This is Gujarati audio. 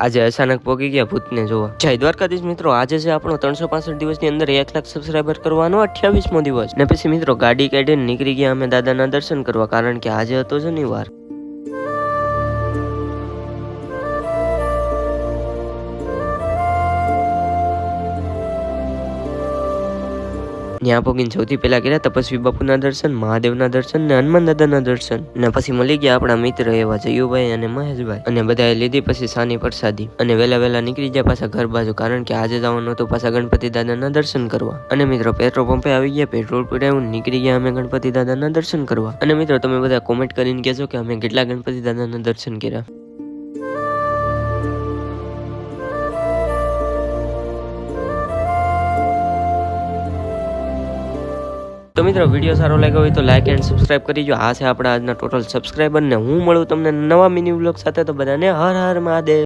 આજે અચાનક પોગી ગયા ભૂતને જોવા। જય દ્વારકાધીશ મિત્રો, આજે છે આપણો 365 દિવસની અંદર 1 લાખ સબસ્ક્રાઇબર કરવાનો 28મો દિવસ ને પછી મિત્રો ગાડી કાઢીને નીકળી ગયા અમે દાદાના દર્શન કરવા, કારણ કે આજે હતો શનિવાર। ત્યાં પોગીને સૌથી પહેલા કર્યા તપસ્વી બાપુના દર્શન, મહાદેવના દર્શન ને હનુમાન દાદાના દર્શન ને પછી મળી ગયા આપણા મિત્ર એવા જયુભાઈ અને મહેશભાઈ, અને બધાએ લીધી પછી સાની પ્રસાદી અને વેલા નીકળી ગયા પાછા ઘર બાજુ, કારણ કે આજે જવાનું હતું પાછા ગણપતિ દાદાના દર્શન કરવા। અને મિત્રો પેટ્રોલ પંપે આવી ગયા, પેટ્રોલ પુરાવ્યું, નીકળી ગયા અમે ગણપતિ દાદાના દર્શન કરવા। અને મિત્રો તમે બધા કોમેન્ટ કરીને કહેજો કે અમે કેટલા ગણપતિ દાદાના દર્શન કર્યા। તો મિત્રો વિડીયો સારો લાગ્યો હોય તો લાઈક એન્ડ સબસ્ક્રાઇબ કરી જો। આ છે આપણા આજના ટોટલ સબસ્ક્રાઇબર ને હું મળું તમને નવા મિની વ્લોગ સાથે। તો બધાને હર હર મહાદેવ।